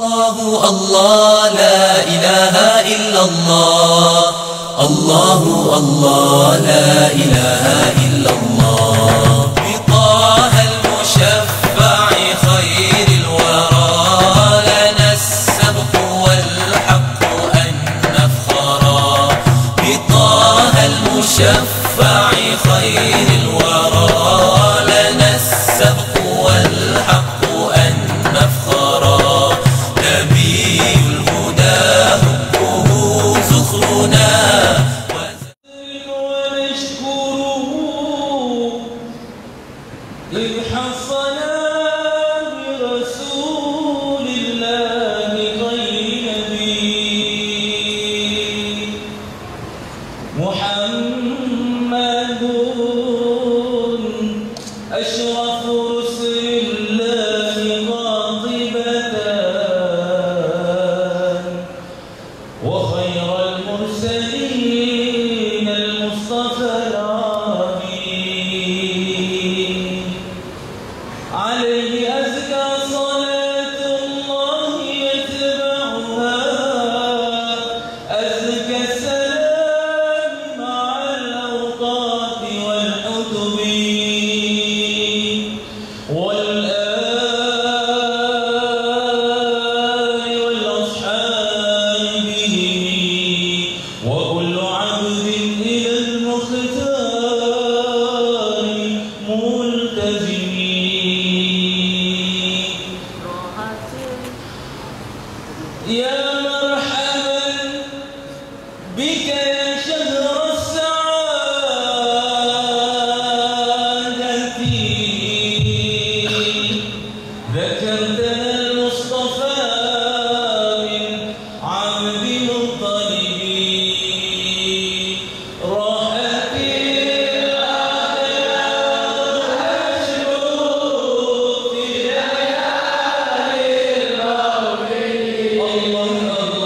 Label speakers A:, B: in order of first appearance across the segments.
A: الله الله لا إله إلا الله، الله الله لا إله إلا الله. بطه المشفع خير الورى لنا السبق والحق أن نفخرا. بطه المشفع خير الورى لنا السبق والحق أن نفخرا. نبي الهدى حبه زخرنا
B: ونشكره إذ حصنا برسول الله خير نبي محمد أشرف رسل الله قاطبة وخير المرسلين المصطفى العظيم. عليه أزكى صلاة الله يتبعها أزكى السلام مع الأوقات والحتب والآل والأصحاب وكل عبد إلى المختار ملتزم. يا مرحبا بك يا شهر السعادة، ذكرتنا المصطفى من عبد مطلب. راحتي أشكو في ليالي الروح. الله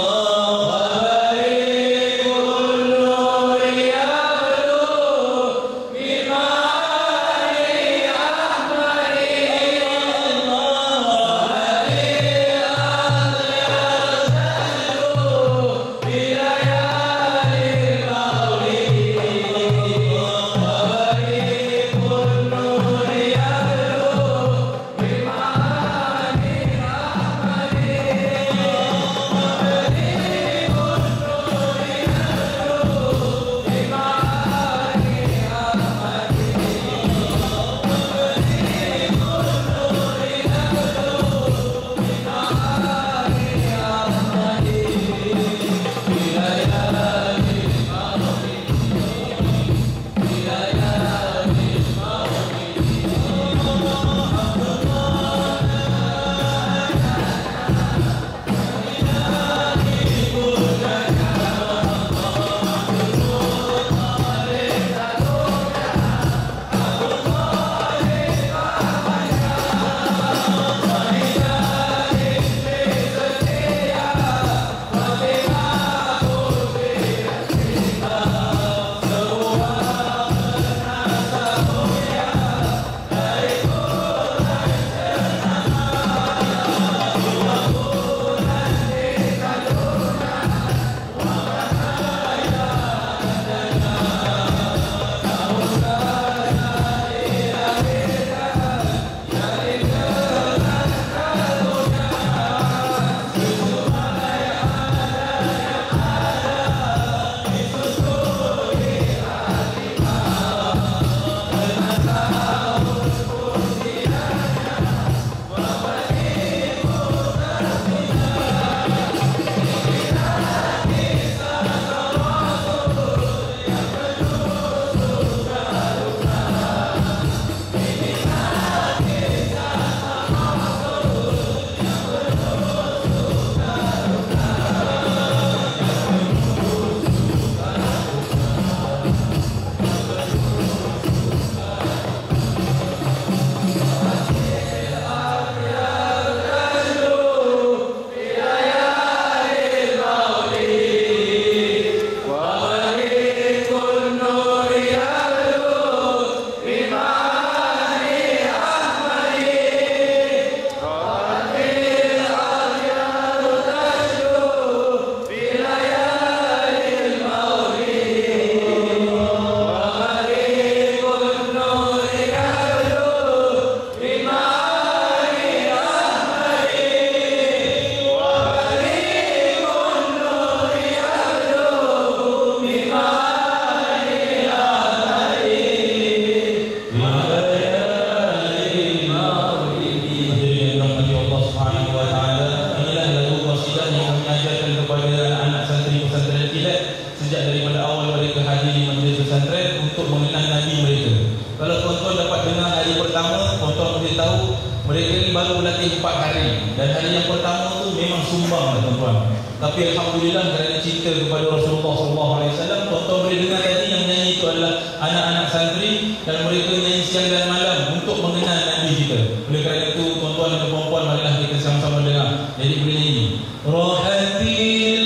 B: tu memang sumbang tuan-tuan. Tapi alhamdulillah kerana cinta kepada Rasulullah SAW, tuan-tuan boleh dengar tadi yang nyanyi itu adalah anak-anak santri dan mereka nyanyi siang dan malam untuk mengenal Nabi kita. Oleh kerana itu tuan-tuan dan puan-puan, marilah kita sama-sama dengar. Jadi boleh nyanyi. Rohatil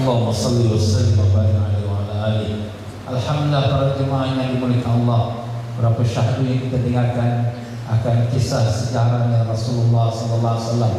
C: Allahumma salli wa sallim wa barik alaihi wa ala alihi. Alhamdulillah, para jemaah yang dimuliakan Allah, berapa syahdu yang kita dengarkan akan kisah sejarahnya Rasulullah sallallahu alaihi wasallam.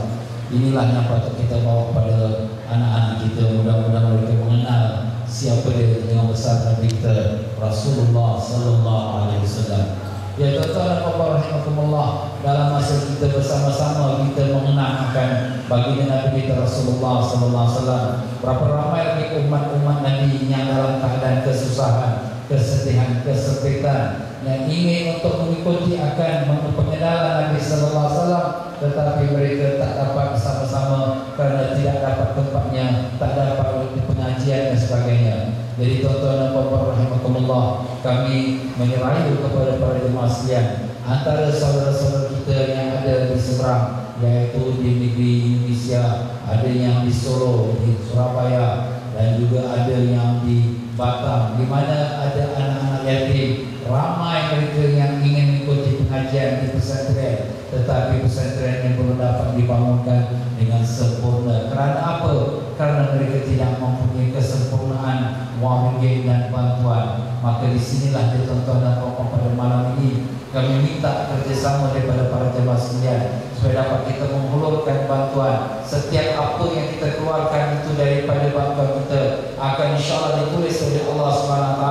C: Inilah yang patut kita bawa pada anak-anak kita, mudah-mudahan mereka mengenal siapa dia yang besar Nabi kita Rasulullah sallallahu alaihi wasallam. Ya tuan-tuan dan puan-puan rahimakumullah, dalam masa kita bersama-sama kita mengenang akan baginda Nabi kita Rasulullah sallallahu alaihi wasallam, berapa ramai lagi umat-umat Nabi yang dalam keadaan kesusahan, kesedihan, kesempitan, yang ingin untuk mengikuti akan pengenalan Nabi sallallahu alaihi wasallam, tetapi mereka tak dapat bersama-sama kerana tidak dapat tempatnya, tak dapat pengajian dan sebagainya. Jadi tuan-tuan dan puan-puan rahimakumullah, kami menyerahi kepada para jemaah sekalian, antara saudara-saudara kita yang Serang, yaitu di negeri Indonesia, ada yang di Solo, di Surabaya, dan juga ada yang di Batam, di mana ada anak-anak yatim. Ramai mereka yang ingin mengikuti pengajian di pesantren, tetapi pesantren yang belum dapat dibangunkan dengan sempurna. Kerana apa? Kerana mereka tidak mempunyai kesempurnaan wang ringgit dan bantuan. Maka di sinilah dia tuan-tuan dan puan-puan pada malam ini kami minta kerjasama daripada para jemaah sekalian supaya dapat kita menghulurkan bantuan. Setiap apa yang kita keluarkan itu daripada bantuan kita akan insyaAllah ditulis oleh Allah SWT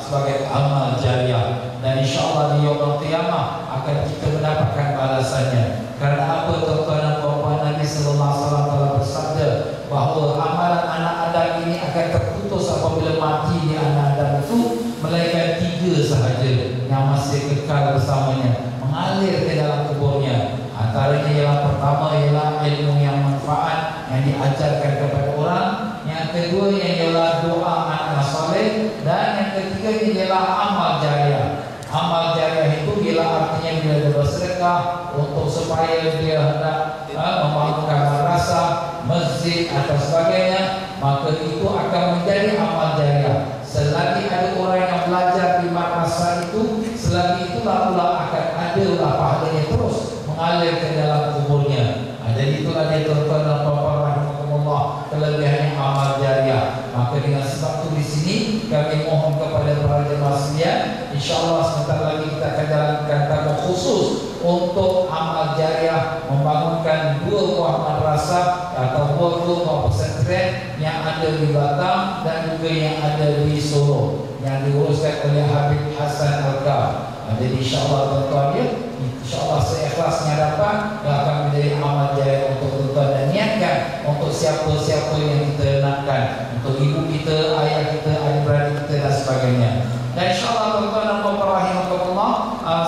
C: sebagai amal jariah, dan insyaAllah di yaumul qiyamah akan kita mendapatkan balasannya. Kerana apa tuan-tuan dan puan-puan, Nabi sallallahu alaihi wasallam telah bersabda bahawa amalan anak Adam ini akan terputus apabila mati di anak Adam itu, melainkan 3 sahaja yang masih kekal bersamanya, mengalir ke dalam kuburnya. Antaranya ialah pertama ialah ilmu yang manfaat yang diajarkan kepada orang, yang kedua ialah doa anak soleh, dan yang ketiga ialah amal jariah. Amal jariah itu ialah artinya bila dia bersedekah untuk supaya dia hendak membangunkan madrasah, masjid atau sebagainya, maka itu akan menjadi amal jariah. Selagi ada orang yang belajar di madrasah itu, selagi itulah pula akan ada pahalanya terus mengalir ke dalam kuburnya. Jadi itulah dia tuan-tuan dan puan-puan rahimakumullah, kelebihannya amal jariah. Maka dengan sebab itu di sini kami mohon kepada para jemaah sekalian, insyaAllah sebentar lagi kita akan jalankan tabung khusus untuk amal jariah, membangunkan 2 buah madrasah atau 2 buah pesantren yang ada di Batam dan juga yang ada di Solo, yang diuruskan oleh Habib Hasan Al-Gaf. Jadi insyaAllah tuan-tuan ya, insyaAllah seikhlasnya dapat yang akan menjadi amal jariah untuk tuan-tuan, dan niatkan untuk siapa-siapa yang kita nakkan, untuk ibu kita, ayah kita, adik-beradik kita dan sebagainya. Dan insyaAllah tuan-tuan dan puan-puan rahimakumullah,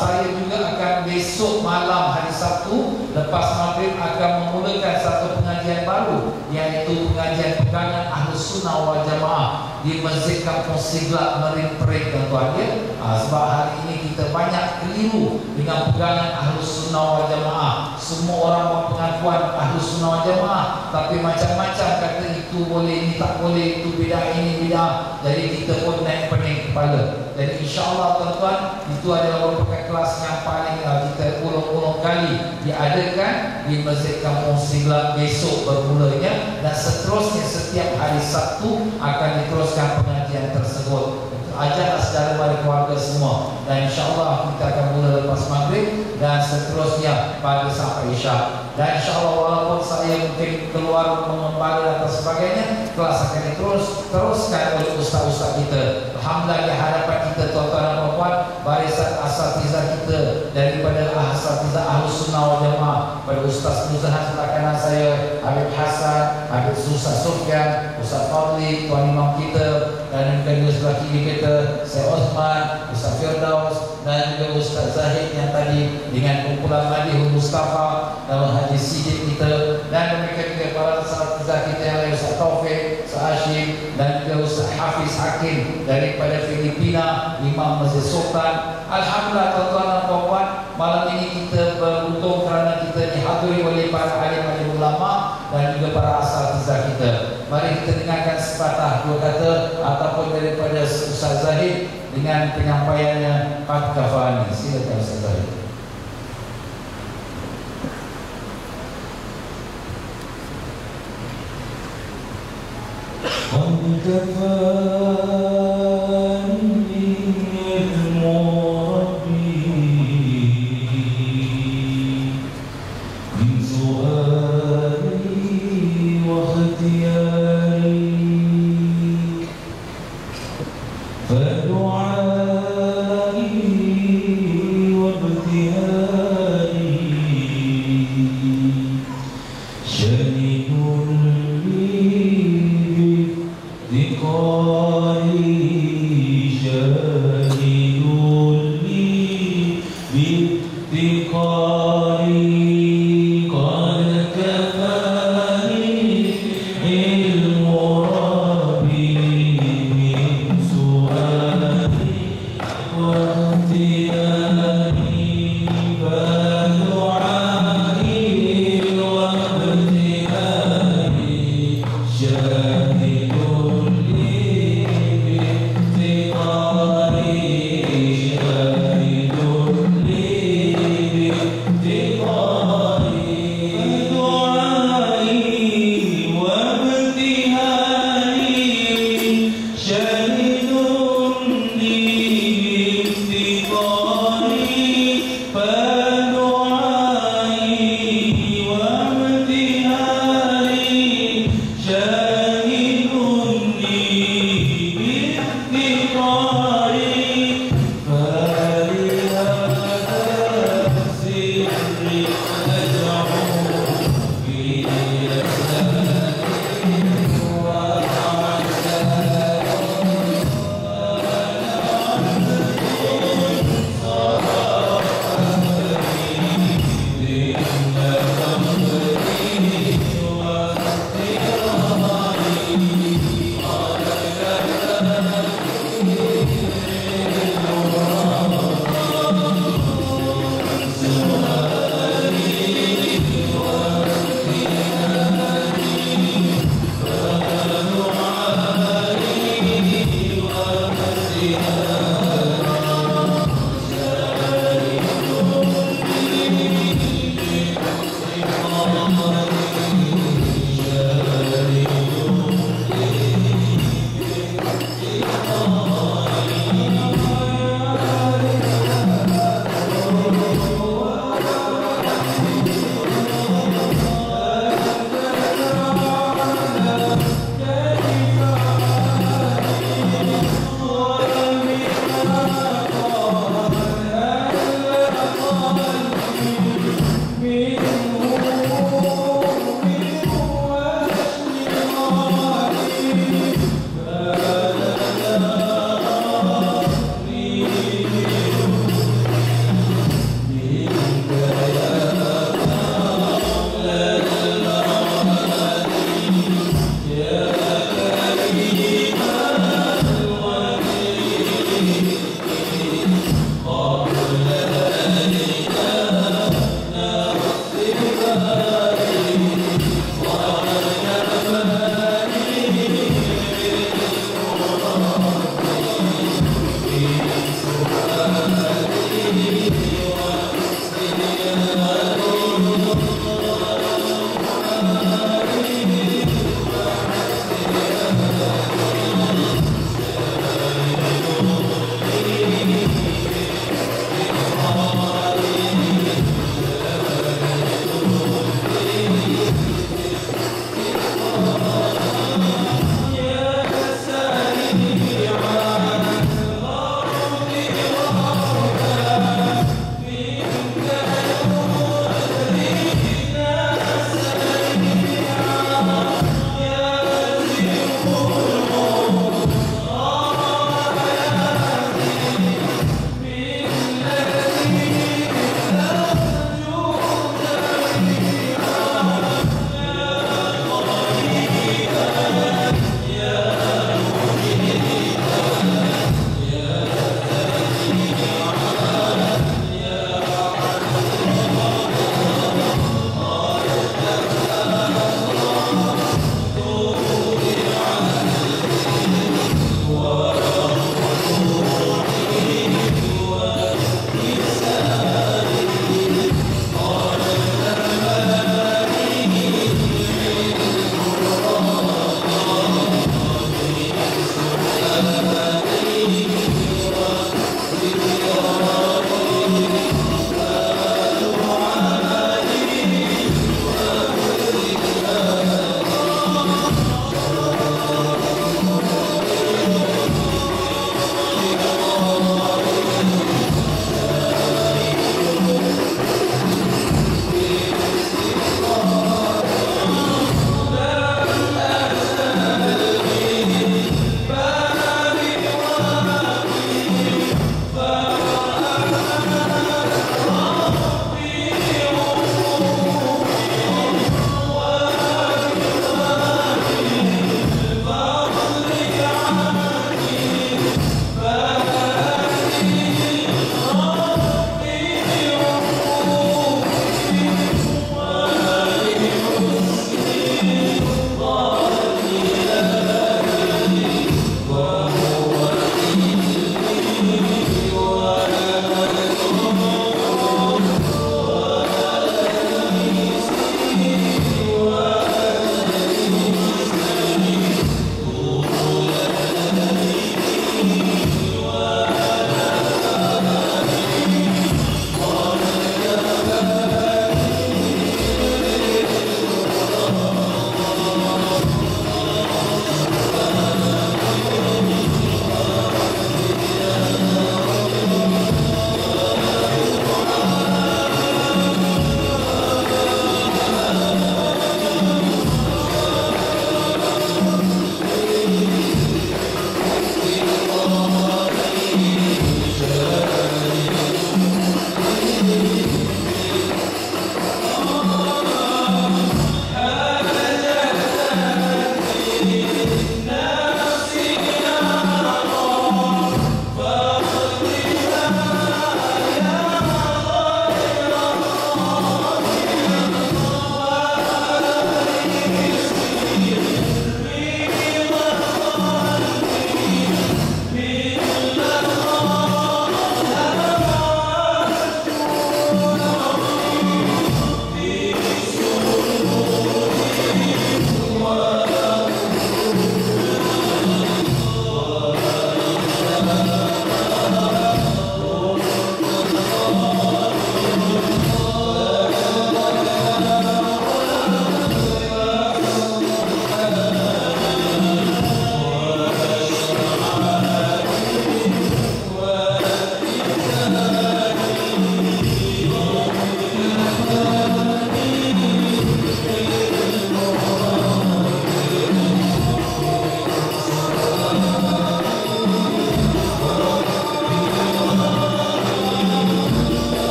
C: saya juga akan besok malam hari Sabtu lepas maghrib akan memulakan satu pengajian baru, yaitu pengajian pegangan Ahlus Sunnah wal Jamaah di Masjid Kampung Siglap Marine Parade tuan-tuan ya. Sebab hari ini kita banyak keliru dengan pegangan Ahlus Sunnah wal Jamaah. Semua orang berpengakuan Ahlus Sunnah wal Jamaah, tapi macam-macam kata itu boleh, ini tak boleh, itu bidah, ini bidah. Jadi kita pun naik pening kepala. Jadi insyaAllah tuan-tuan, itu adalah merupakan kelas yang paling kita ulang-ulang kali diadakan di Masjid Kampung Siglap besok bermulanya, dan seterusnya setiap hari Sabtu akan diteruskan pengajian tersebut. Ajaklah saudara mari keluarga semua, dan insyaAllah kita akan mula lepas maghrib dan seterusnya pada sampai isyak. Dan insyaAllah walaupun saya mungkin keluar mengembara atau sebagainya, kelas akan diteruskan oleh ustaz-ustaz kita. Alhamdulillah di hadapan kita tuan-tuan dan puan-puan, barisan asatizah kita daripada asatizah Ahlus Sunnah wal Jamaah, pada Ustaz Nuzahan sebelah kanan saya, Habib Hasan, Habib Ustaz Sufyan, Ustaz Fadli, tuan imam kita, dan juga sebelah kiri kita saya Osman, Ustaz Firdaus, dan juga Ustaz Zahid yang tadi dengan kumpulan Madihul Mustafa dan Haji Siddiq kita, dan mereka juga para asatizah kita yang lain, Ustaz Taufik, Ustaz Hashim, dan juga Ustaz Hafiz Hakim daripada Filipina, Imam Masjid Sultan. Alhamdulillah tuan-tuan dan puan-puan, malam ini kita beruntung kerana kita dihadiri oleh para alim-alim ulama dan juga para asatizah kita. Mari kita dengarkan sepatah 2 kata ataupun daripada Ustaz Zahid dengan penyampaiannya Qad Kafani. Silakan Ustaz Zahid.
B: Qad kafani
D: Wa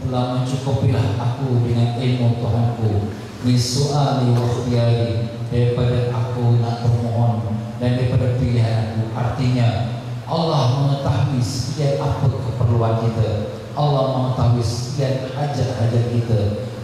C: telah mencukupilah aku dengan ilmu Tuhanku, min su'ali wa ikhtiyari, daripada aku nak bermohon dan daripada pilihan aku. Artinya Allah mengetahui sekian apa keperluan kita, Allah mengetahui sekian hajat-hajat kita.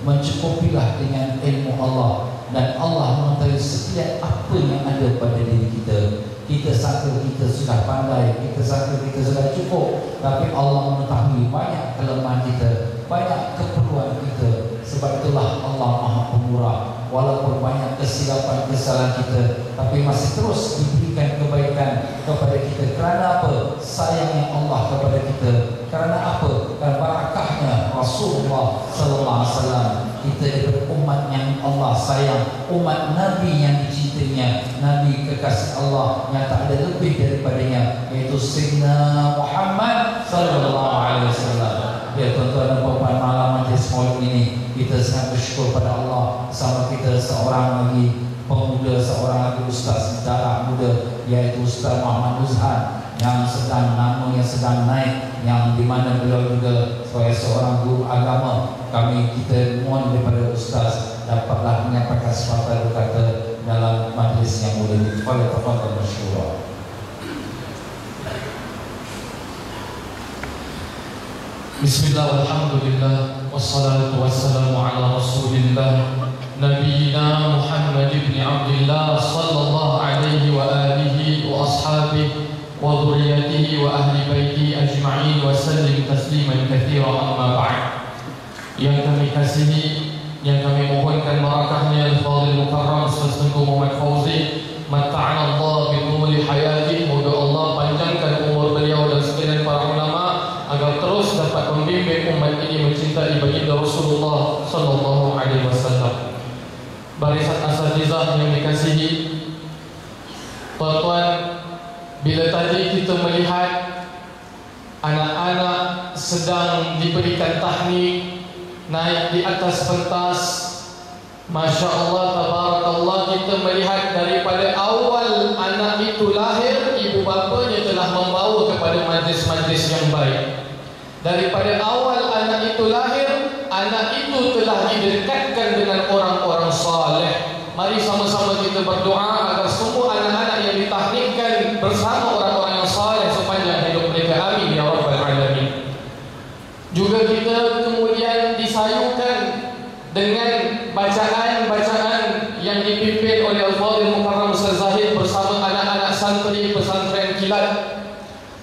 C: Mencukupilah dengan ilmu Allah, dan Allah mengetahui sekian apa yang ada pada diri kita. Kita sangka kita sudah pandai, kita sangka kita sudah cukup, tapi Allah mengetahui banyak kelemahan kita, banyak keperluan kita. Sebab itulah Allah Maha Pemurah. Walaupun banyak kesilapan kesalahan kita, tapi masih terus diberikan kebaikan kepada kita. Kerana apa? Sayangnya Allah kepada kita. Kerana apa? Kerana barakahnya Rasulullah Sallallahu Alaihi Wasallam. Kita daripada umat yang Allah sayang, umat Nabi yang dicintainya, Nabi kekasih Allah yang tak ada lebih daripadanya, yaitu Sayyidina Muhammad Sallallahu Alaihi Wasallam. Ya tuan-tuan dan puan-puan, malam majlis maulid ini kita sangat bersyukur pada Allah sama kita seorang lagi pemuda, seorang lagi ustaz darah muda, yaitu Ustaz Muhammad Uzhan, yang sedang nama yang sedang naik, yang di mana beliau juga sebagai seorang guru agama. Kita mohon daripada ustaz dapatlah menyampaikan sepatah kata dalam majlis yang mulia ini. Oleh tafadhal masyhur.
D: Bismillah, alhamdulillah, wassalatu wassalamu ala rasulillah Nabiina Muhammad ibn Abdullah sallallahu alaihi wa alihi wa ashabihi wa dhurriyyatihi wa ahli baiti ajma'in wa sallim tasliman katsira, amma ba'd. Yang kami kasihi, yang kami mohonkan barakahnya Al-Fadhil Mukarram Ustaz Tengku Muhammad Fauzi, mata'ana Allah bi tumuli hayati, moga Allah panjangkan umur beliau dan sekalian para ulama agar terus dapat membimbing umat ini mencintai baginda Rasulullah sallallahu alaihi wasallam. Barisan asatizah yang dikasihi, tuan-tuan, bila tadi kita melihat anak-anak sedang diberikan tahnik, naik di atas pentas, Masya Allah, tabarakallah, kita melihat daripada awal anak itu lahir, ibu bapanya telah membawa kepada majlis-majlis yang baik. Daripada awal anak itu lahir, anak itu telah didekatkan dengan orang-orang saleh. Mari sama-sama kita berdoa agar semua anak-anak yang ditahnikkan bersama orang-orang yang saleh sepanjang hidup mereka. Amin ya rabbal alamin. Juga kita kemudian disayukan dengan bacaan-bacaan yang dipimpin oleh Al-Fadhil Mukarram Ustaz Zahid bersama anak-anak santri pesantren kilat,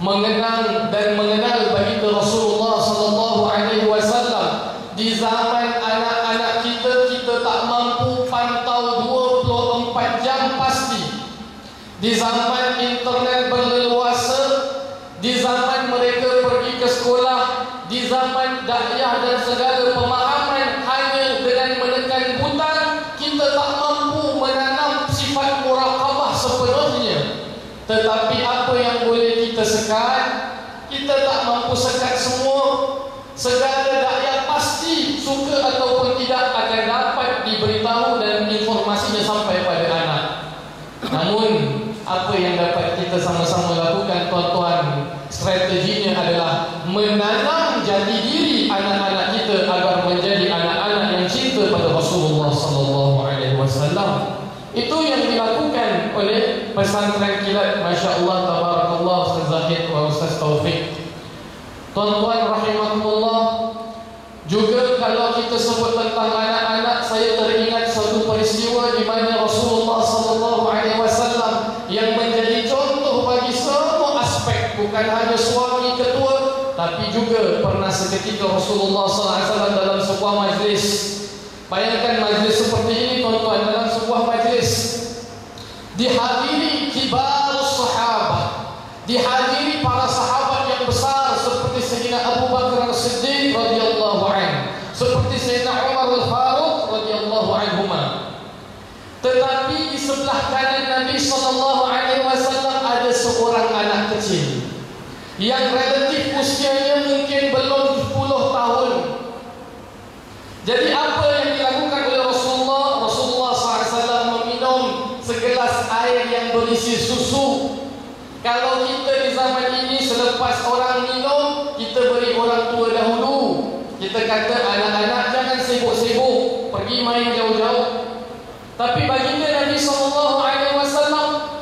D: mengenang dan mengenal baginda Rasulullah sallallahu alaihi wasallam. Di zaman anak-anak kita tak mampu pantau 24 jam pasti. Di zaman internet berleluasa, di zaman mereka pergi ke sekolah, di zaman dakwah dan segala pemahaman hanya dengan menekan butang, kita tak mampu menanam sifat muraqabah sepenuhnya. Tetapi apa yang boleh kita sekat, kita tak mampu sekat semua. Segala dakwah pasti suka ataupun tidak akan dapat diberitahu dan informasinya sampai pada anak. Namun apa yang dapat kita sama-sama lakukan, tuan-tuan, strateginya adalah menanam jati diri anak-anak kita agar menjadi anak-anak yang cinta pada Rasulullah sallallahu alaihi wasallam. Itu yang dilakukan oleh pesantren kilat, Masya Allah, tabarakallah, Ustaz Zahid wa Ustaz Taufik. Tuan-tuan rahimakumullah, juga kalau kita sebut tentang anak-anak, saya teringat satu peristiwa di mana Rasulullah sallallahu alaihi wasallam yang menjadi contoh bagi semua aspek, bukan hanya suami ketua, tapi juga pernah seketika Rasulullah sallallahu alaihi wasallam dalam sebuah majlis. Bayangkan majlis seperti ini, tuan-tuan, dalam sebuah majlis dihadiri kibarus sahabah, dihadiri para sahabat yang besar seperti Sayyidina Abu Bakar As-Siddiq radhiyallahu anhu, seperti Sayyidina Umar Al-Faruq radhiyallahu anhuma. Tetapi di sebelah kanan Nabi sallallahu alaihi wasallam ada seorang anak kecil yang relatif usianya mungkin belum 10 tahun. Jadi apa yang dilakukan oleh Rasulullah? Rasulullah SAW meminum segelas air yang berisi susu. Kalau kita di zaman ini selepas orang minum, kita beri orang tua dahulu. Kita Kita kata anak-anak jangan sibuk-sibuk pergi main jauh-jauh. Tapi baginda Nabi SAW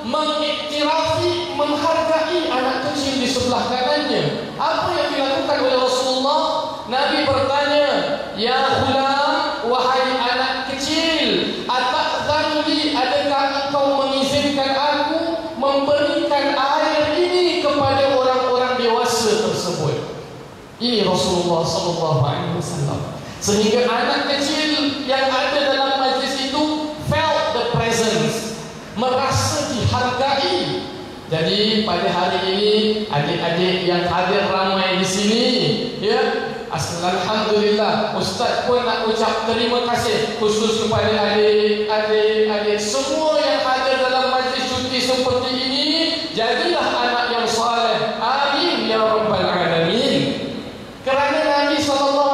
D: mengiktiraf, menghargai anak kecil di sebelah kanannya. Apa yang dilakukan oleh Rasulullah? Nabi bertanya, "Ya ghulam, wahai anak kecil, ata'dzanli, adakah engkau mengizinkan aku memberikan air ini kepada orang-orang dewasa tersebut?" Ini Rasulullah SAW. Sehingga anak kecil yang ada dalam majlis itu felt the presence, merasa dihargai. Jadi pada hari ini adik-adik yang hadir ramai di sini, ya, alhamdulillah, Ustaz pun nak ucap terima kasih khusus kepada adik-adik semua yang hadir dalam majlis cuti seperti ini. Jadilah anak yang saleh. Amin ya rabbal alamin. Kerana Nabi SAW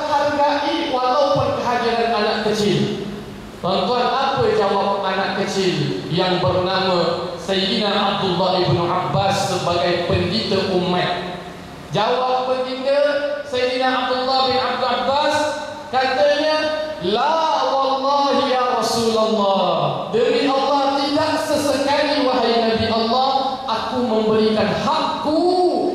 D: hargai walaupun kehadiran anak kecil. Tuan-tuan, apa jawab anak kecil yang bernama Sayyidina Abdullah ibn Abbas sebagai pendeta umat? Jawab baginda Sayyidina Abdullah bin Abbas, katanya, "La wallahi ya Rasulullah, demi Allah tidak sesekali wahai Nabi Allah, aku memberikan hakku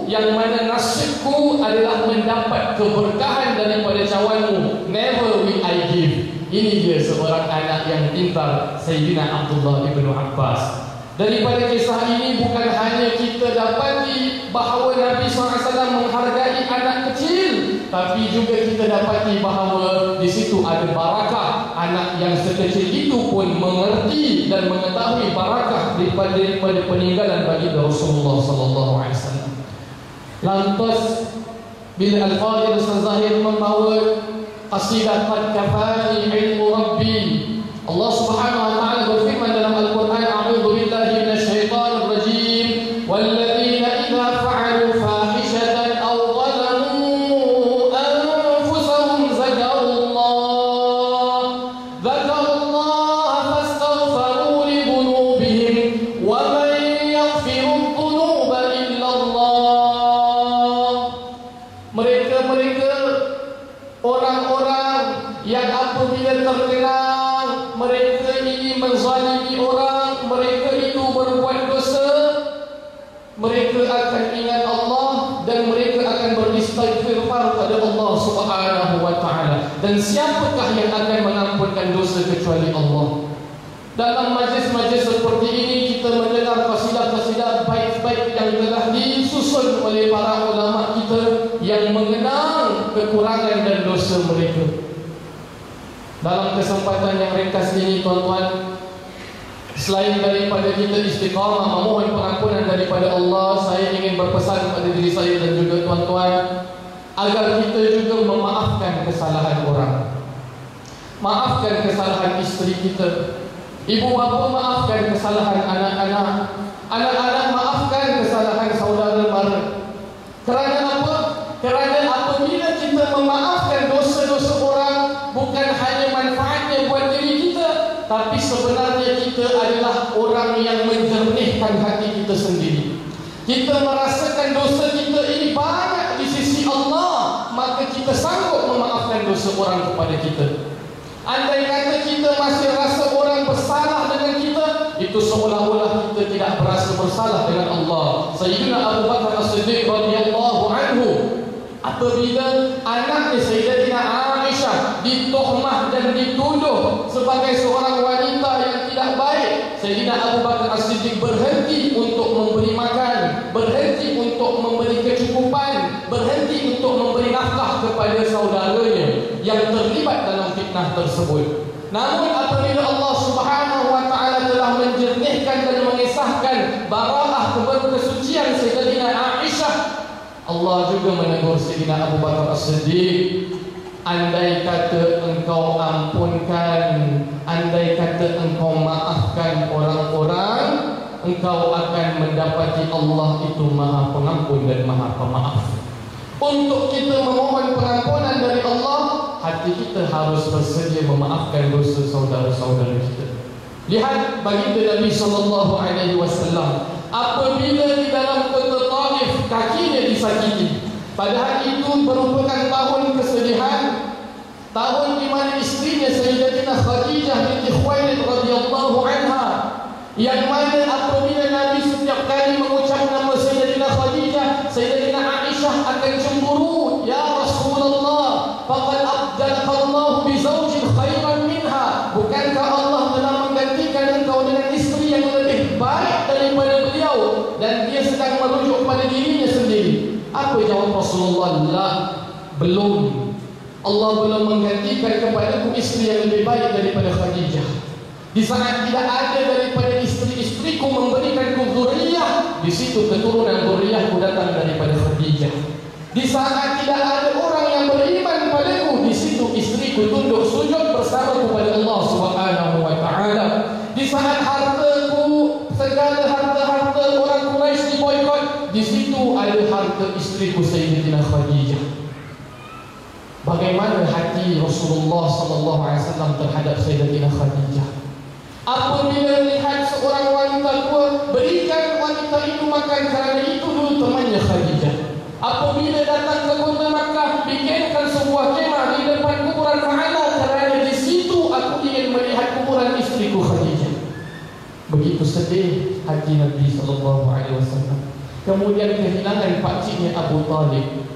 D: yang mana nasibku adalah mendapat keberkahan daripada cawanmu. Never will I give." Ini dia seorang anak yang pintar, Sayyidina Abdullah ibn Abbas. Daripada kisah ini bukan hanya kita dapati bahawa Nabi SAW menghargai anak kecil, tapi juga kita dapati bahawa di situ ada barakah. Anak yang sekecil itu pun mengerti dan mengetahui barakah daripada peninggalan baginda Rasulullah SAW. Lantas bila Al-Fadhil Ustaz Zahir membawa qasidah Qad Kafani Ilmu Rabbi, Allah Subhanahu wa taala berfirman dalam Al-Quran, "A'udzu billahi minasyaitonir rajim, walladzina idza fa'alu fahishatan aw zalamu anfusahum dzakarullaha fastaghfiru li dhunubihim wa man yaghfiru dhunuba illa Allah." Mereka orang-orang yang apabila terkenal mereka ini menzalimi orang, mereka itu berbuat dosa, mereka akan ingat Allah dan mereka akan beristighfar kepada Allah Subhanahu wa taala. Dan siapakah yang akan mengampunkan dosa kecuali Allah? Dalam majlis-majlis seperti ini kita mendengar qasidah-qasidah baik-baik yang telah disusun oleh para ulama kita yang mengenang kekurangan dan dosa mereka. Dalam kesempatan yang ringkas ini, tuan-tuan, selain daripada kita istiqamah memohon pengampunan daripada Allah, saya ingin berpesan kepada diri saya dan juga tuan-tuan agar kita juga memaafkan kesalahan orang. Maafkan kesalahan isteri kita. Ibu bapa maafkan kesalahan anak-anak. Anak-anak maafkan kesalahan saudara mara. Kerana apa? Kerana apabila kita memaafkan dosa-dosa orang, bukan hanya manfaatnya buat diri kita, tapi sebenarnya kita adalah orang yang menjernihkan hati kita sendiri. Kita merasakan dosa kita ini banyak di sisi Allah, maka kita sanggup memaafkan dosa orang kepada kita. Andai kata kita masih rasa orang bersalah dengan kita, itu seolah-olah kita tidak berasa bersalah dengan Allah. Sayyidina Abu Bakar As-Siddiq radhiyallahu anhu, apabila anaknya Sayyidatina Aisyah ditohmah dan dituduh sebagai seorang wanita yang tidak baik, Sayyidina Abu Bakar As-Siddiq berhenti untuk memberi makan, berhenti untuk memberi kecukupan, berhenti untuk memberi nafkah kepada saudaranya yang terlibat dalam fitnah tersebut. Namun apabila Allah Subhanahu wa taala telah menjernihkan dan mengisahkan bara'ah kesucian Sayyidatina Aisyah, Allah juga menegur Sayyidina Abu Bakar As-Siddiq, andai kata engkau ampunkan, andai kata engkau maafkan orang-orang, engkau akan mendapati Allah itu Maha Pengampun dan Maha Pemaaf. Untuk kita memohon pengampunan dari Allah, hati kita harus bersedia memaafkan dosa saudara-saudara kita. Lihat baginda Nabi SAW, apabila di dalam kota Taif kakinya disakiti, Padahal itu merupakan tahun kesedihan, tahun di mana istrinya Sayyidatina Khadijah binti Khuwailid radhiyallahu anha, yang mana apabila Nabi setiap kali mengucap nama Sayyidatina Khadijah, Sayyidatina Aisyah akan cemburu. Ya Rasulullah, faqad abdalaqallahu bi zawjin khairan minha. Bukankah Allah telah menggantikan engkau dengan istri yang lebih baik daripada beliau? Dan dia sedang merujuk pada dirinya sendiri. Apa jawab Rasulullah? La, belum. Allah belum menggantikan kepadaku istri yang lebih baik daripada Khadijah. Di saat tidak ada daripada istri-istriku memberikanku zuriyah, di situ keturunan zuriyahku datang daripada Khadijah. Di saat tidak ada orang yang beriman padaku, di situ istriku tunduk sujud bersama kepada Allah Subhanahu wa taala. Di saat hartaku, segala harta-harta orang Quraisy diboikot, di situ ada harta istriku Sayyidatina Khadijah. Bagaimana hati Rasulullah sallallahu alaihi wasallam terhadap Sayyidatina Khadijah? Apabila lihat seorang wanita tua, berikan wanita itu makan, kerana itu dulu temannya Khadijah. Apabila datang ke kota Makkah, bikinkan sebuah kemah di depan kuburan Ka'bah, kerana di situ aku ingin melihat kuburan istriku Khadijah. Begitu sedih hati Nabi sallallahu alaihi wasallam. Kemudian kehilangan pakciknya Abu Talib.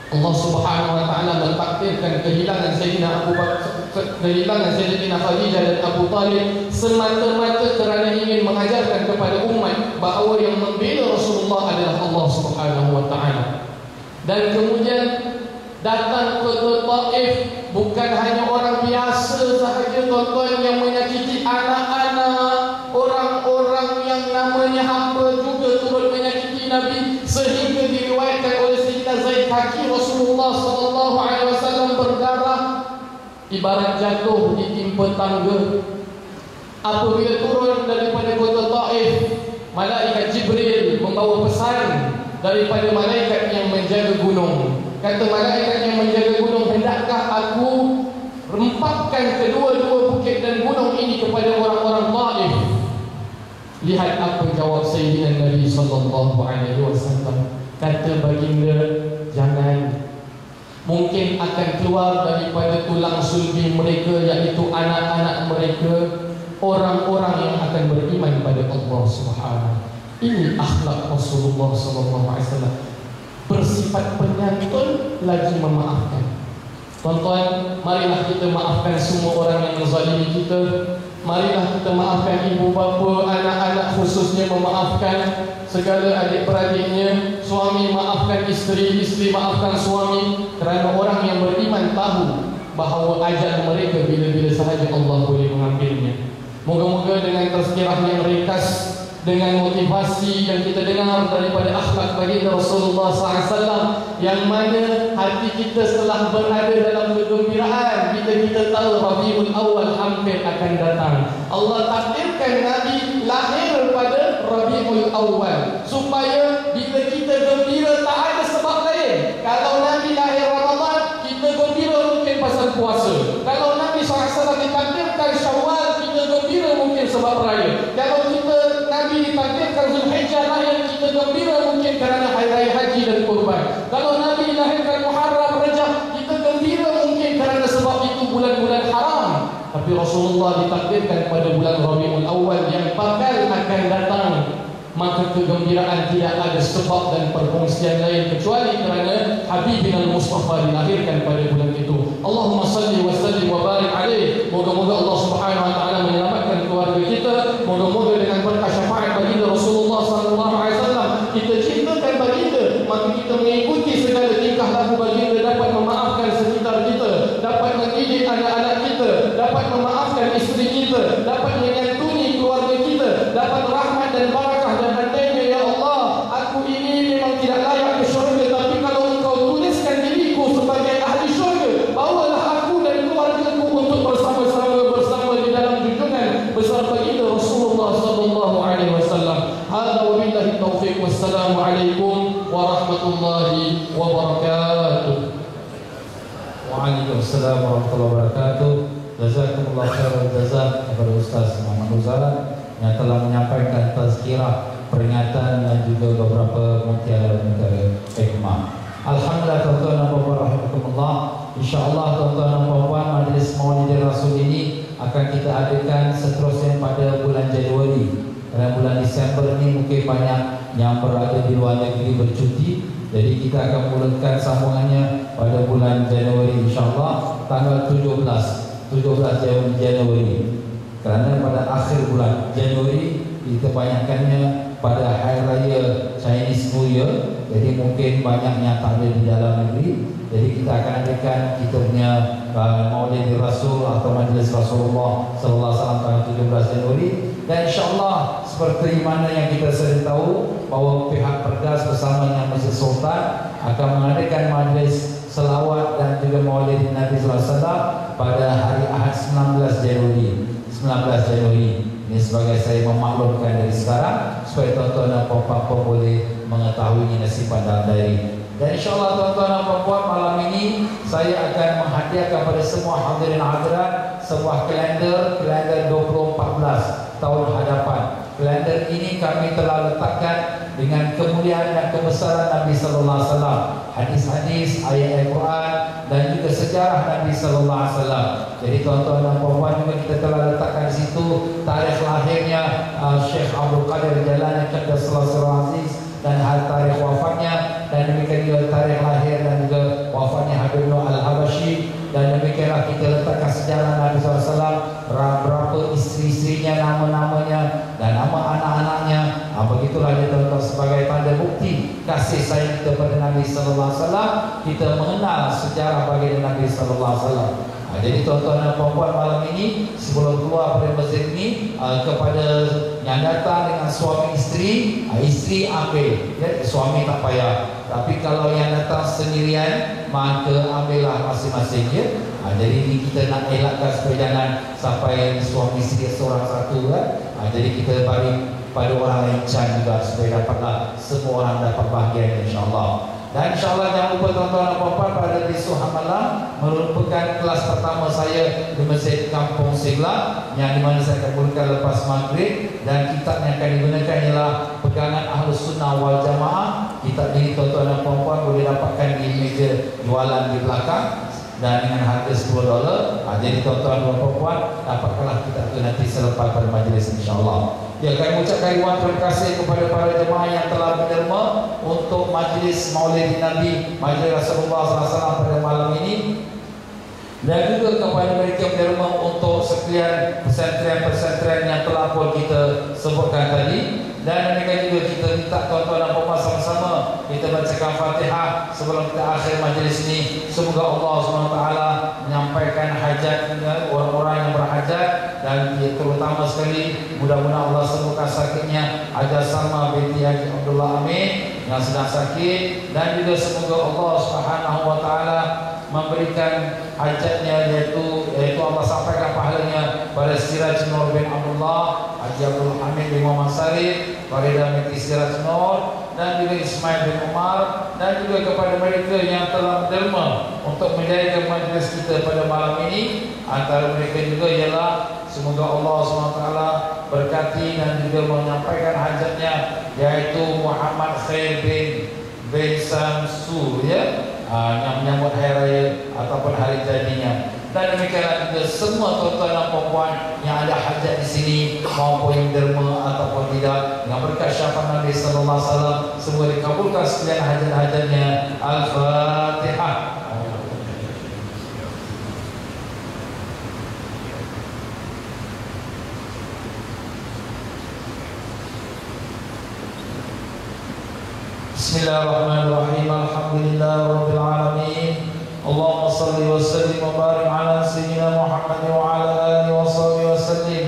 D: Allah Subhanahu wa taala mentakdirkan kehilangan Sayyidina Abu Bakar, kehilangan Sayyidatina Khadijah dan Abu Talib semata-mata kerana ingin mengajarkan kepada umat bahawa yang membela Rasulullah adalah Allah Subhanahu wa taala. Dan kemudian datang ke Taif bukan hanya orang biasa sahaja tuan-tuan yang menyakiti anak-anak, orang-orang yang namanya hamba juga turut menyakiti Nabi, sehingga diriwayatkan oleh Sayyidina Zaid kaki Rasulullah sallallahu alaihi wasallam berdarah ibarat jatuh ditimpa tangga. Apabila turun daripada kota Taif, malaikat Jibril membawa pesan daripada malaikat yang menjaga gunung. Kata malaikat yang menjaga gunung, hendakkah aku rempatkan kedua-dua bukit dan gunung ini kepada orang-orang Taif? Lihat apa jawab Sayyidina Nabi sallallahu alaihi wasallam. Kata baginda, jangan. Mungkin akan keluar daripada tulang sulbi mereka, iaitu anak-anak mereka, orang-orang yang akan beriman pada Allah Subhanahu. Ini akhlak Rasulullah sallallahu alaihi wasallam. Bersifat penyantun lagi memaafkan. Tuan-tuan, marilah kita maafkan semua orang yang menzalimi kita. Marilah kita maafkan ibu bapa, anak-anak khususnya memaafkan segala adik-beradiknya, suami maafkan isteri, isteri maafkan suami, kerana orang yang beriman tahu bahawa ajal mereka bila-bila sahaja Allah boleh mengambilnya. Moga-moga dengan tazkirah yang ringkas, dengan motivasi yang kita dengar daripada akhlak baginda Rasulullah SAW, yang mana hati kita setelah berada dalam kegembiraan, kita tahu Rabiul Awal hampir akan datang. Allah takdirkan Nabi lahir pada Rabiul Awal supaya bila kita gembira tak ada sebab lain. Kalau Nabi lahir Ramadan, kita gembira mungkin pasal puasa. Kalau Nabi SAW ditakdirkan Syawal, kita gembira mungkin sebab raya. Kalau kita Nabi ditakdirkan Zulhijjah lahir, kita gembira mungkin kerana hari raya haji dan kurban. Kalau Nabi lahirkan Muharram, Rajab, kita gembira mungkin kerana sebab itu bulan-bulan haram. Tapi Rasulullah ditakdirkan pada bulan Rabiul Awal yang bakal akan datang. Maka kegembiraan tidak ada sebab dan perkongsian lain kecuali kerana Habibina Al-Mustafa dilahirkan pada bulan itu. Allahumma salli wa sallim wa barik alaih. Moga-moga Allah Subhanahu wa taala menyelamatkan keluarga kita. Moga-moga dengan berkah syafaat baginda Rasulullah sallallahu alaihi wasallam, kita cintakan baginda, maka kita mengikuti segala tingkah laku baginda, dapat memaafkan sekitar kita, dapat mendidik anak-anak kita, dapat memaafkan isteri kita, dapat menyantuni keluarga kita, dapat rahmat dan barakah. Dan andainya ya Allah, aku ini memang tidak layak ke syurga, tapi kalau engkau tuliskan diriku sebagai ahli syurga, bawalah aku dan keluargaku untuk bersama di dalam junjungan besar baginda Rasulullah sallallahu alaihi wasallam. Hadza wa billahi taufiq, wassalamu alaikum warahmatullahi wabarakatuh.
C: Waalaikumsalam warahmatullahi wabarakatuh. Jazakumullah khairan jazak kepada Ustaz Muhammad Uzalan yang telah menyampaikan tazkirah, peringatan dan juga beberapa mutiara hikmah. Alhamdulillah tuan-tuan dan puan-puan rahimakumullah. InsyaAllah tuan-tuan dan puan-puan, majlis Maulid Rasul ini akan kita adakan seterusnya pada bulan Januari. Karena bulan Disember ini mungkin banyak yang berada di luar negeri bercuti, jadi kita akan mulakan sambungannya pada bulan Januari insyaAllah tanggal 17 Januari. Kerana pada akhir bulan Januari kita banyakkannya pada Hari Raya Chinese New Year, jadi mungkin banyak yang tak ada di dalam negeri. Jadi kita akan adakan kita punya Maulid Rasul atau Majlis Rasulullah Sallallahu Alaihi Wasallam pada 17 Januari. Dan insyaAllah seperti mana yang kita sedia tahu bahawa pihak Perdas bersama dengan Masjid Sultan akan mengadakan majlis selawat dan juga Maulid Nabi Sallallahu Alaihi Wasallam pada hari Ahad 19 Januari. Ini sebagai saya memaklumkan dari sekarang supaya tuan-tuan dan puan-puan boleh mengetahui nasib dalam diri. Dan insyaAllah tuan-tuan dan puan-puan, malam ini saya akan menghadiahkan kepada semua hadirin hadirat sebuah kalender 2014 tahun hadapan. Kalender ini kami telah letakkan dengan kemuliaan dan kebesaran Nabi Sallallahu Alaihi Wasallam, hadis-hadis, ayat Al-Quran dan juga sejarah Nabi Sallallahu Alaihi Wasallam. Jadi tuan-tuan dan puan-puan, juga kita telah letakkan di situ tarikh lahirnya Syekh Abdul Qadir Jalani Qaddasallahu Sirruhu Aziz dan tarikh wafatnya, dan demikian juga tarikh lahir dan juga wafatnya Habib Noor Al-Habashi. Dan demikianlah kita letakkan sejarah Nabi SAW, berapa isteri-isterinya, nama-namanya dan nama anak-anaknya. Begitulah dia tuan-tuan, sebagai tanda bukti kasih sayang kita pada Nabi SAW. Kita mengenal sejarah baginda Nabi SAW. Jadi tuan-tuan dan puan-puan, malam ini sebelum keluar dari masjid ini, kepada yang datang dengan suami isteri, isteri ambil ya, suami tak payah. Tapi kalau yang datang sendirian, maka ambillah masing-masing ya. Jadi ini kita nak elakkan supaya jangan sampai suami isteri seorang satu kan. Jadi kita bagi pada orang lain juga supaya dapatlah semua orang dapat bahagia insyaAllah. Dan insyaAllah jangan lupa tuan-tuan dan puan-puan, pada besok malam merupakan kelas pertama saya di Masjid Kampung Seglah, yang dimana saya akan mulakan lepas maghrib. Dan kitab yang akan digunakan ialah Pegangan Ahlus Sunnah Wal Jamaah. Kitab ini tuan-tuan dan puan-puan boleh dapatkan di meja jualan di belakang dan dengan harga $10. Jadi tuan-tuan dan puan-puan, dapatkanlah kitab itu nanti selepas pada majlis insyaAllah. Ya, kami ucapkan ribuan terima kasih kepada para jemaah yang telah berderma untuk majlis Maulid Nabi, Majlis Rasulullah SAW pada malam ini, dan juga kepada mereka yang berderma untuk sekian pesantren-pesantren yang telah pun kita sebutkan tadi. Dan demikian juga kita minta tuan-tuan dan puan-puan sama-sama kita bacakan Fatihah sebelum kita akhir majlis ini. Semoga Allah SWT menyampaikan hajat orang-orang yang berhajat, dan terutama sekali mudah-mudahan Allah sembuhkan sakitnya Haja Salma binti Haji Abdullah Amin yang sedang sakit, dan juga semoga Allah SWT memberikan hajatnya, yaitu Allah sampaikan pahalanya pada Siraj Nur bin Abdullah, Haji Abdul Hamid bin Muhammad Sarif, Farida binti Siraj Nur, dan juga Ismail bin Umar, dan juga kepada mereka yang telah berderma untuk menjadikan majlis kita pada malam ini. Antara mereka juga ialah semoga Allah SWT berkati dan juga menyampaikan hajatnya, yaitu Muhammad Khair bin Samsu ya, yang menyambut hari raya ataupun hari jadinya. Dan demikianlah juga semua tuan-tuan dan puan-puan yang ada hajat di sini, maupun yang derma ataupun tidak, dengan berkat syafaat Nabi Sallallahu Alaihi Wasallam, semua dikabulkan sekalian hajat-hajatnya. Al-Fatihah. Bismillahirrahmanirrahim. Alhamdulillahirabbil alamin. Allahumma salli wa sallim wa barik ala sayyidina Muhammad wa ala alihi wa sahbihi wa sallim.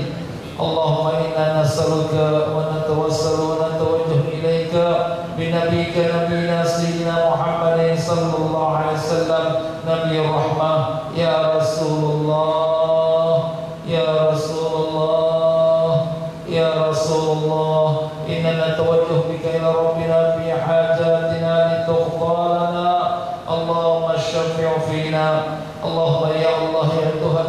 C: Allahumma inna nas'aluka wa natawassalu wa natawajjahu ilayka bi nabiyyika nabiyina sayyidina Muhammadin sallallahu alaihi wasallam, nabiyur rahmah, ya Rasulullah, ya Rasulullah, ya Rasulullah. Inna natawajjahu bika ila rabbina fi hajatina litughfar lana. Allahumma syafi'u fina. Allahumma ya Allah, ya Tuhan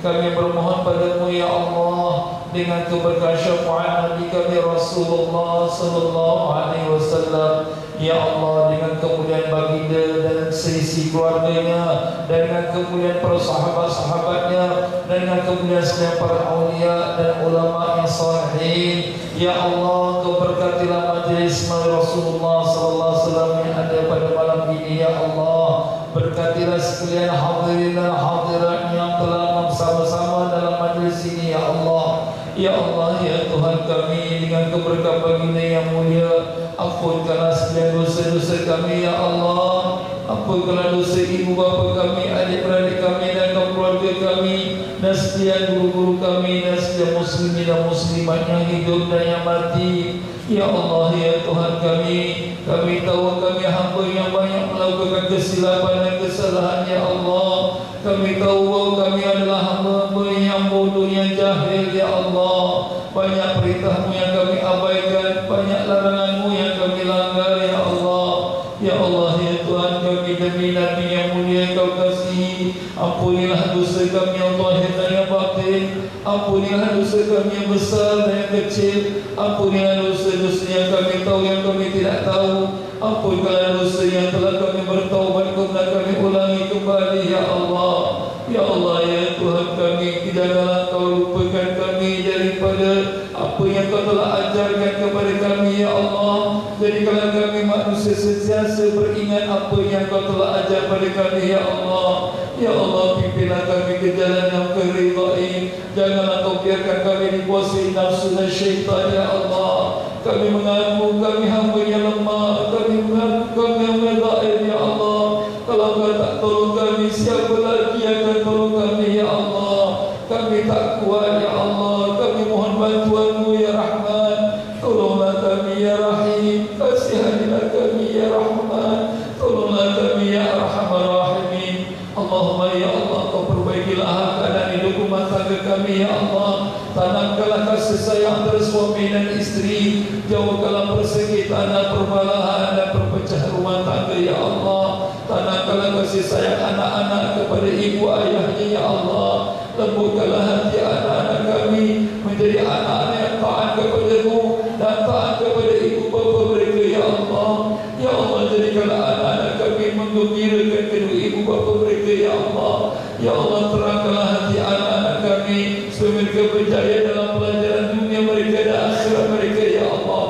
C: kami bermohon padamu ya Allah dengan keberkahan syafaat Nabi kami Rasulullah sallallahu alaihi wasallam, Ya Allah, dengan kemuliaan baginda dan seisi keluarganya, dengan kemuliaan para sahabat-sahabatnya, dengan kemuliaan setiap para awliya dan ulama yang salihin. Ya Allah, Kau berkatilah majlis Rasulullah sallallahu alaihi wasallam yang ada pada malam ini. Ya Allah, berkatilah sekalian hadirin dan hadirat yang telah bersama-sama dalam majlis ini. Ya Allah, ya Allah, ya Tuhan kami, dengan keberkahan baginda yang mulia, ampunkanlah sekalian dosa-dosa kami. Ya Allah, ampunkanlah dosa ibu bapa kami, adik-beradik kami dan keluarga kami, dan setiap guru-guru kami, dan setiap muslimin dan muslimat yang hidup dan yang mati. Ya Allah, ya Tuhan kami tahu kami hamba yang banyak melakukan kesilapan dan kesalahan. Ya Allah, kami tahu bahwa kami adalah hamba-hamba yang bodoh, yang jahil. Ya Allah, banyak perintah-Mu yang kami abaikan, banyak larangan-Mu yang kami langgar. Ya Allah, ya Allah, ya Tuhan kami, demi Nabi yang mulia Kau kasihi, ampunilah dosa kami yang zahir dan yang batin, ampunilah dosa kami yang besar dan yang kecil, ampunilah dosa-dosa yang kami tahu, yang kami tidak tahu, ampunkanlah dosa yang telah kami bertaubat kepada kami ulangi kembali. Ya Allah, ya Allah, ya Tuhan kami, janganlah Kau lupakan kami daripada apa yang Kau telah ajarkan kepada kami. Ya Allah, jadikanlah kami manusia sentiasa beringat apa yang Kau telah ajar pada kami. Ya Allah, ya Allah, pimpinlah kami ke jalan yang Kau ridai. Janganlah Kau biarkan kami dikuasai nafsu dan syaitan. Ya Allah, kami mengaku kami hamba yang lemah, kami mengaku kami hamba dhaif. Ya Allah, kalau Kau tak tolong kami, siapa lagi yang akan tolong kami? Ya Allah, kami tak kuat. Ya Allah, kami mohon bantuan-Mu. Ya Rahman, tolonglah kami. Ya Rahim, kasihanilah kami. Ya Rahman, tolonglah kami. Ya Arhamar Rahimin. Allahumma ya Allah, Kau perbaikilah keadaan hidup rumah tangga kami. Ya Allah, tanamkanlah kasih sayang antara suami dan istri, jauhkanlah persekitan dan perbalahan dan perpecahan rumah tangga. Ya Allah, tanamkanlah kasih sayang anak-anak kepada ibu ayahnya. Ya Allah, lembutkanlah hati anak-anak kami menjadi anak-anak yang taat kepada-Mu dan taat kepada ibu bapa mereka. Ya Allah, ya Allah, jadikanlah anak-anak kami menggembirakan kedua ibu bapa mereka. Ya Allah, ya Allah, terangkanlah hati anak-anak kami supaya mereka berjaya dalam pelajaran dunia mereka dan akhirat mereka. Ya Allah,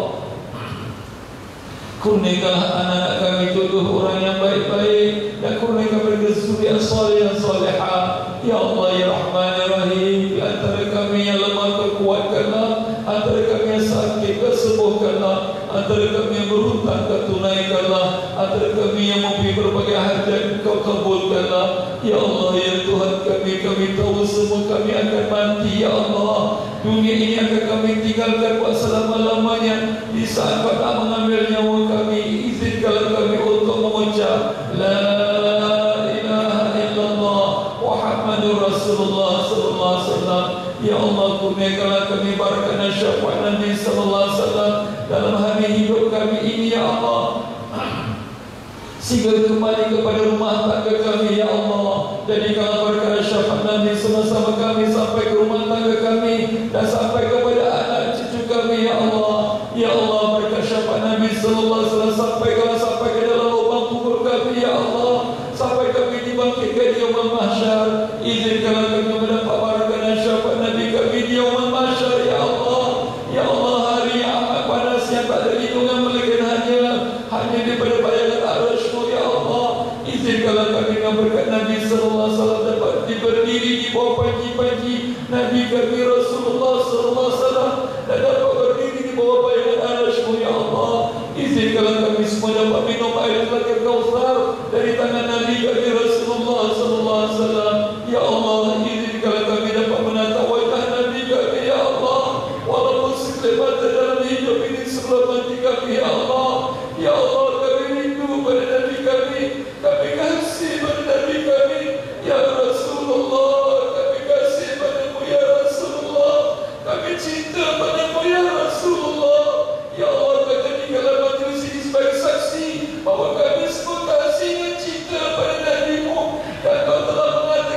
C: kurniakanlah anak-anak kami jodoh orang yang baik-baik, dan kurniakan mereka zuriat saleh dan salihah. Ya Allah, ya Rahman, ya Rahim, di antara kami yang lemah Kau kuatkanlah, antara kami yang sakit Kau sembuhkanlah, antara kami yang berhutang Kau tunaikanlah, antara kami yang mempunyai berbagai hajat Kau kabulkanlah. Ya Allah, ya Tuhan kami tahu semua kami akan mati. Ya Allah, dunia ini akan kami tinggalkan buat selama-lamanya. Di saat Kau tak mengambil nyawa kami, izinkanlah kami untuk mengucap La ilaha illallah Muhammadur Rasulullah sallallahu alaihi wasallam. Ya Allah, kurniakanlah kami barakat dan syafaat Nabi sallallahu alaihi wasallam dalam hari hidup kami ini. Ya Allah, sehingga kembali kepada rumah tangga kami. Ya Allah, jadikanlah barakat syafaat Nabi sama-sama kami sampai ke rumah tangga kami dan sampai kepada anak cucu kami. Ya Allah, ya Allah, barakat syafaat Nabi sallallahu alaihi wasallam sampai ke dalam lubang kubur kami. Ya Allah, sampai kami dibangkitkan di yaumul mahsyar. Izinkanlah kami mendapat barakat dan syafaat Nabi kami di yaumul mahsyar. Ya Allah, ya Allah, hari yang amat panas yang tak ada hitungan melainkan hanya daripada bayangan arasy-Mu. Ya Allah, izinkanlah kami dengan berkat Nabi sallallahu alaihi wasallam dapat berdiri di bawah panji-panji Nabi kami Rasulullah sallallahu alaihi wasallam dan dapat berdiri di bawah bayangan arasy-Mu. Ya Allah, izinkanlah kami semua dapat minum air telaga Kautsar dari tangan Nabi kami Rasulullah sallallahu alaihi wasallam. Ya Allah, izinkanlah kami dapat menatap wajah Nabi kami. Ya Allah, walaupun sekelebat dalam hidup ini sebelum mati kami. Ya Allah, ya Allah, kami rindu pada Nabi kami kasih pada Nabi kami. Ya Rasulullah, kami kasih padamu. Ya Rasulullah, kami cinta padamu. Ya Rasulullah, ya Allah, jadikanlah majlis ini sebagai saksi bahawa kami semua kasih dan cinta pada Nabi-Mu, dan Kau telah mengatakan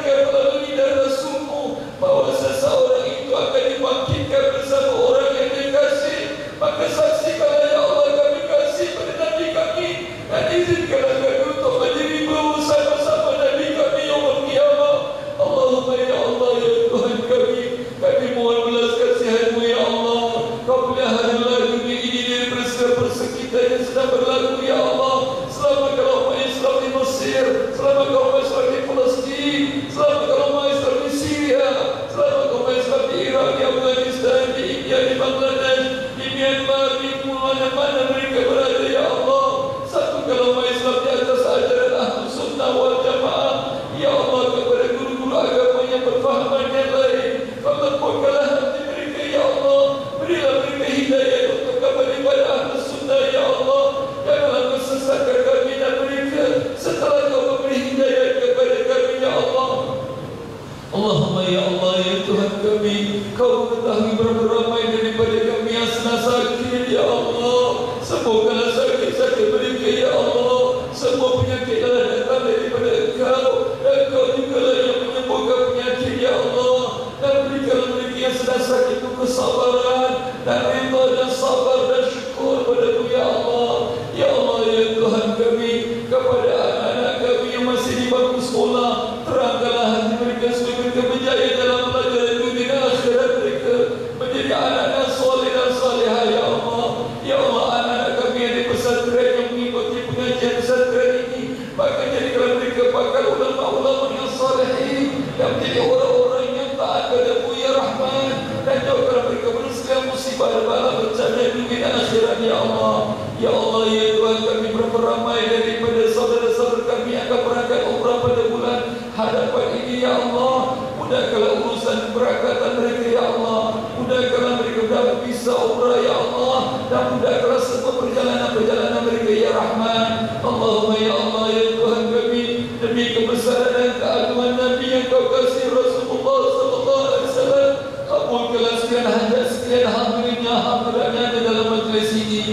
E: mengetahui berapa ramai daripada kami yang sedang sakit, ya Allah. Sembuhkanlah sakit-sakit mereka, ya Allah. Semua penyakit adalah datang daripada Engkau, dan Engkau juga lah yang menyembuhkan penyakit, ya Allah. Dan berikanlah mereka yang sedang sakit itu kesabaran dan rida dan sabar dan syukur padamu, ya Allah. Ya Allah, ya Tuhan kami, kepada anak-anak kami yang masih di bangku sekolah, terangkanlah hati mereka supaya mereka berjaya dalam pelajaran dunia dan akhirat mereka, menjadi anak-anak soleh dan salihah, ya Allah. Ya Allah, anak-anak kami yang di pesantren yang mengikuti pengajian pesantren ini, maka jadikanlah mereka bakal ulama-ulama yang salihin, yang menjadi orang-orang yang taat padamu, ya Rahman. Dan jauhkanlah mereka dari segala musibah dan bala bencana dunia dan akhirat, ya Allah. Ya Allah, ya Tuhan kami, berapa ramai daripada saudara-saudara kami yang akan berangkat umrah pada bulan hadapan ini, ya Allah. Mudahkanlah urusan keberangkatan mereka, ya Allah. Mudahkanlah mereka dapat bisa umrah, ya Allah. Dan mudahkanlah semua perjalanan-perjalanan mereka, ya Rahman. Allahumma ya Allah, ya Tuhan kami, demi kebesaran dan keagungan Nabi yang Kau kasih Rasulullah sallallahu alaihi wasallam, kabulkanlah sekalian hajat, sekalian hadirinnya di dalam majlis ini.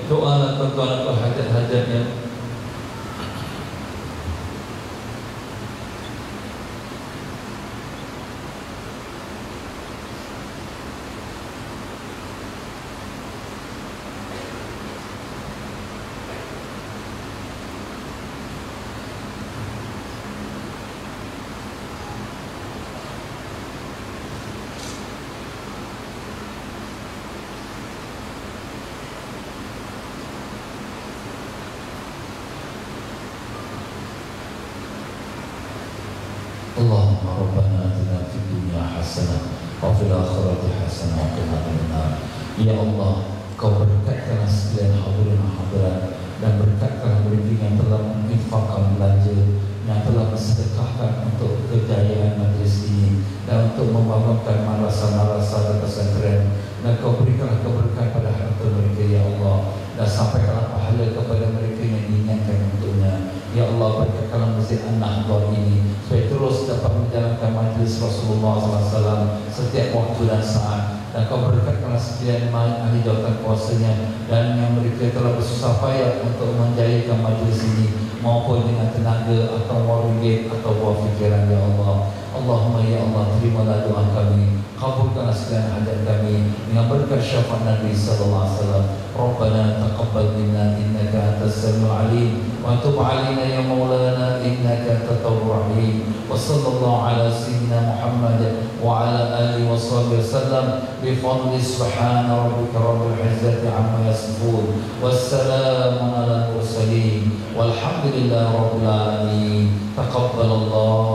E: Doalah tuan-tuan untuk hajat-hajatnya.
C: Allahumma rabbana atina fid dunya hasanah wa fil akhirati hasanah wa qina adzabannar. Ya Allah, Kau berkatkanlah sekalian hadirin hadirat, dan berkatkanlah mereka yang telah menginfakkan belanja, yang telah bersedekahkan untuk kejayaan majlis ini dan untuk membangunkan madrasah-madrasah pesantren. Dan Kau berikanlah keberkahan pada harta mereka, ya Allah, dan sampaikanlah pahala kepada mereka yang diingatkan untuknya. Ya Allah, berkatkanlah masjid An-Nahdhah ini supaya terus dapat menjalankan majlis Rasulullah SAW setiap waktu dan saat. Dan Kau berkatkanlah sekalian ahli jawatan kuasanya dan yang mereka telah bersusah payah untuk menjayakan majlis ini, maupun dengan tenaga atau waringgit atau buah fikiran, ya Allah. Allahumma ya Allah, terimalah doa kami, kabulkanlah sekalian hajat kami dengan berkat syafaat Nabi sallallahu alaihi wasallam. Rabbana taqabbal minna innaka antas samiul alim wa tub alaina ya maulana innaka antat tawwabur rahim. Wa sallallahu ala sayyidina Muhammad wa ala alihi wa sahbihi wasallam bi fadli subhana rabbika rabbil izzati amma yasifun wassalamun ala mursalin walhamdulillahi rabbil alamin. Taqabbalallahu